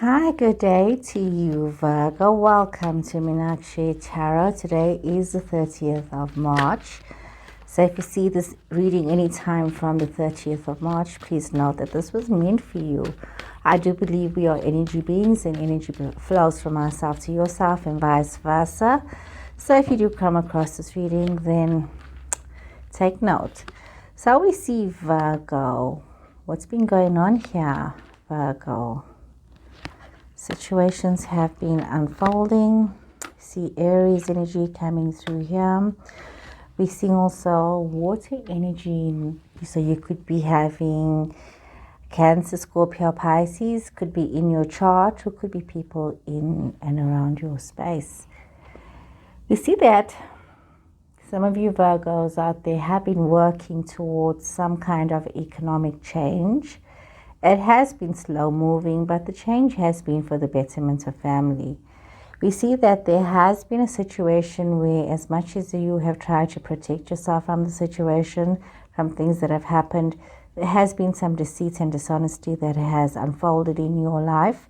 Hi, good day to you, Virgo. Welcome to Meenakshi Tarot. Today is the 30th of March. So if you see this reading anytime from the 30th of March, please note that this was meant for you. I do believe we are energy beings and energy flows from ourselves to yourself and vice versa. So if you do come across this reading, then take note. So we see Virgo. What's been going on here, Virgo? Situations have been unfolding. See Aries energy coming through here. We see also water energy. So you could be having Cancer, Scorpio, Pisces, could be in your chart, or could be people in and around your space. We see that some of you Virgos out there have been working towards some kind of economic change. It has been slow moving, but the change has been for the betterment of family. We see that there has been a situation where, as much as you have tried to protect yourself from the situation, from things that have happened, there has been some deceit and dishonesty that has unfolded in your life.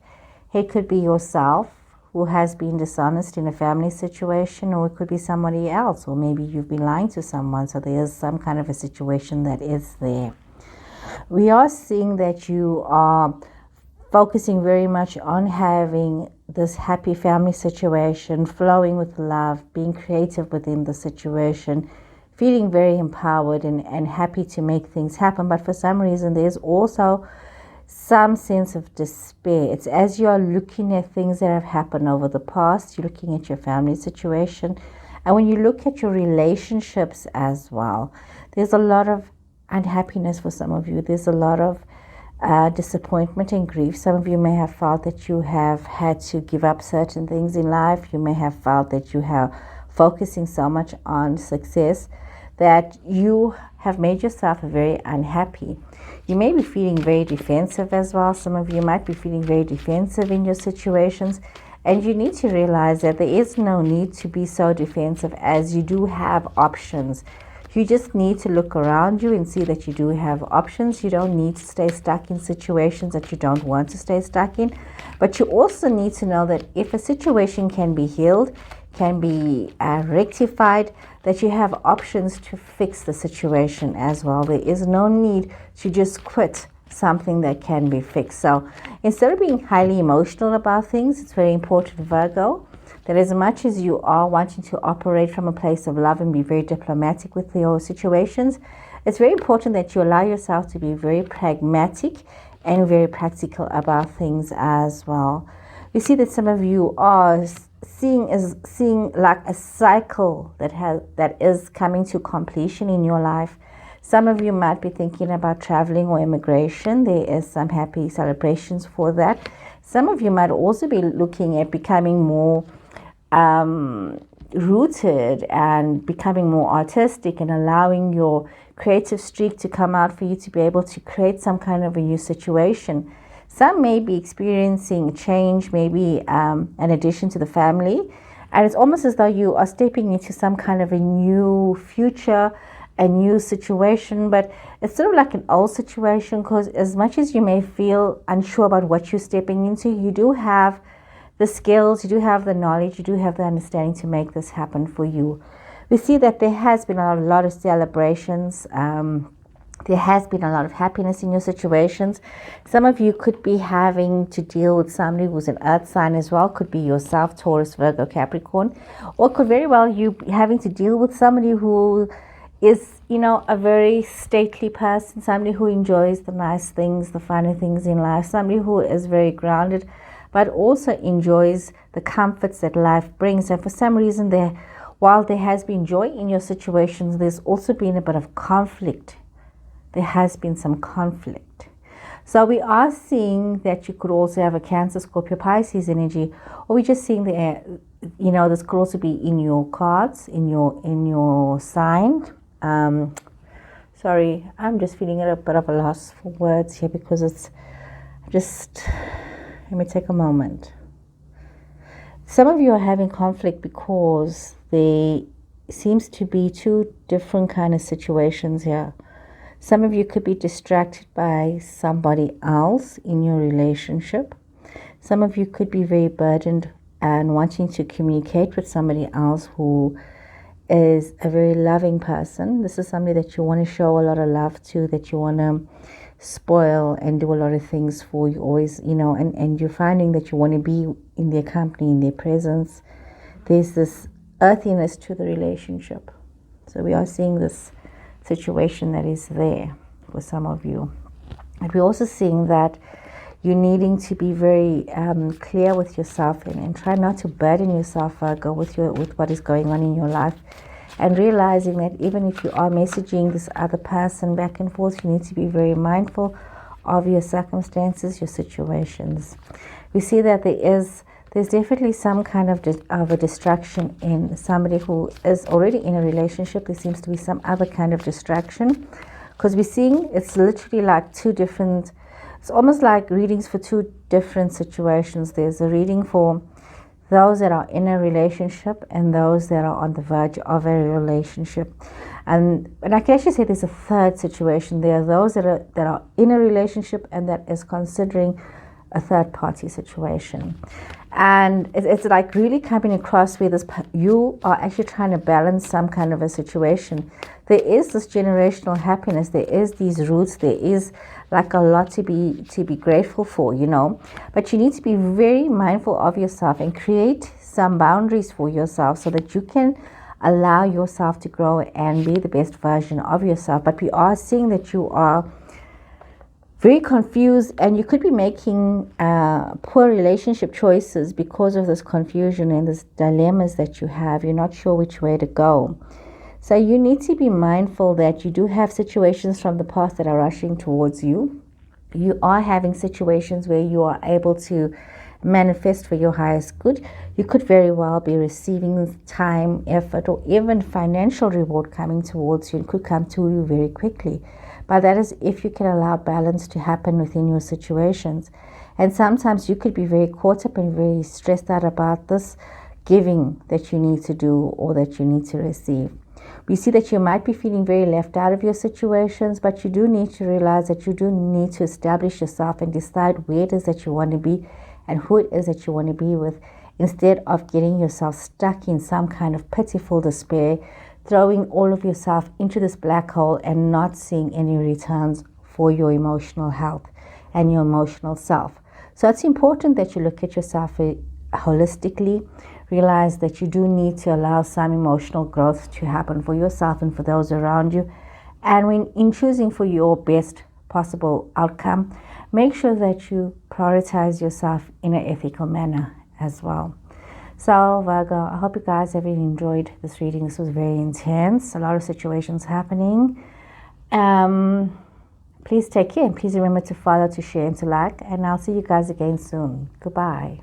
It could be yourself who has been dishonest in a family situation, or it could be somebody else, or maybe you've been lying to someone. So there is some kind of a situation that is there. We are seeing that you are focusing very much on having this happy family situation, flowing with love, being creative within the situation, feeling very empowered and happy to make things happen. But for some reason, there's also some sense of despair. It's as you are looking at things that have happened over the past, you're looking at your family situation. And when you look at your relationships as well, there's a lot of unhappiness for some of you. There's a lot of disappointment and grief. Some of you may have felt that you have had to give up certain things in life. You may have felt that you have focusing so much on success that you have made yourself very unhappy. You may be feeling very defensive as well. Some of you might be feeling very defensive in your situations, and you need to realize that there is no need to be so defensive, as you do have options. You just need to look around you and see that you do have options. You don't need to stay stuck in situations that you don't want to stay stuck in. But you also need to know that if a situation can be healed, can be rectified, that you have options to fix the situation as well. There is no need to just quit something that can be fixed. So instead of being highly emotional about things, it's very important, Virgo, that as much as you are wanting to operate from a place of love and be very diplomatic with your situations, it's very important that you allow yourself to be very pragmatic and very practical about things as well. We see that some of you are seeing like a cycle that is coming to completion in your life. Some of you might be thinking about traveling or immigration. There is some happy celebrations for that. Some of you might also be looking at becoming more rooted and becoming more artistic and allowing your creative streak to come out for you to be able to create some kind of a new situation. Some may be experiencing change, maybe an addition to the family, and it's almost as though you are stepping into some kind of a new future, a new situation, but it's sort of like an old situation, because as much as you may feel unsure about what you're stepping into, you do have the skills, you do have the knowledge, you do have the understanding to make this happen for you. We see that there has been a lot of celebrations. There has been a lot of happiness in your situations. Some of you could be having to deal with somebody who's an earth sign as well. Could be yourself, Taurus, Virgo, Capricorn. Or could very well you be having to deal with somebody who is, a very stately person, somebody who enjoys the nice things, the finer things in life, somebody who is very grounded, but also enjoys the comforts that life brings. And for some reason, while there has been joy in your situations, there's also been a bit of conflict. There has been some conflict. So we are seeing that you could also have a Cancer, Scorpio, Pisces energy, or we're just seeing this could also be in your cards, in your sign. Sorry, I'm just feeling a bit of a loss for words here, because it's just, let me take a moment. Some of you are having conflict because there seems to be two different kind of situations here. Some of you could be distracted by somebody else in your relationship. Some of you could be very burdened and wanting to communicate with somebody else who is a very loving person. This is somebody that you want to show a lot of love to, that you want to spoil and do a lot of things for. You always, and you're finding that you want to be in their company, in their presence. There's this earthiness to the relationship. So we are seeing this situation that is there for some of you. And we're also seeing that you're needing to be very clear with yourself and try not to burden yourself, Virgo, with what is going on in your life. And realizing that even if you are messaging this other person back and forth, you need to be very mindful of your circumstances, your situations. We see that there's definitely some kind of a distraction in somebody who is already in a relationship. There seems to be some other kind of distraction, because we're seeing it's literally like it's almost like readings for two different situations. There's a reading for those that are in a relationship and those that are on the verge of a relationship. And I can actually say there's a third situation. There are those that are in a relationship and that is considering a third party situation. And it's like really coming across where you are actually trying to balance some kind of a situation. There is this generational happiness. There is these roots. There is like a lot to be grateful for, But you need to be very mindful of yourself and create some boundaries for yourself so that you can allow yourself to grow and be the best version of yourself. But we are seeing that you are very confused, and you could be making poor relationship choices because of this confusion and this dilemmas that you have. You're not sure which way to go. So you need to be mindful that you do have situations from the past that are rushing towards you. You are having situations where you are able to manifest for your highest good. You could very well be receiving time, effort, or even financial reward coming towards you. It could come to you very quickly. But that is if you can allow balance to happen within your situations. And sometimes you could be very caught up and very stressed out about this giving that you need to do or that you need to receive. We see that you might be feeling very left out of your situations, but you do need to realize that you do need to establish yourself and decide where it is that you want to be and who it is that you want to be with, instead of getting yourself stuck in some kind of pitiful despair, throwing all of yourself into this black hole and not seeing any returns for your emotional health and your emotional self. So it's important that you look at yourself holistically, realize that you do need to allow some emotional growth to happen for yourself and for those around you. And when in choosing for your best possible outcome, make sure that you prioritize yourself in an ethical manner as well. So Virgo, I hope you guys have really enjoyed this reading. This was very intense, a lot of situations happening. Please take care and please remember to follow, to share, and to like. And I'll see you guys again soon. Goodbye.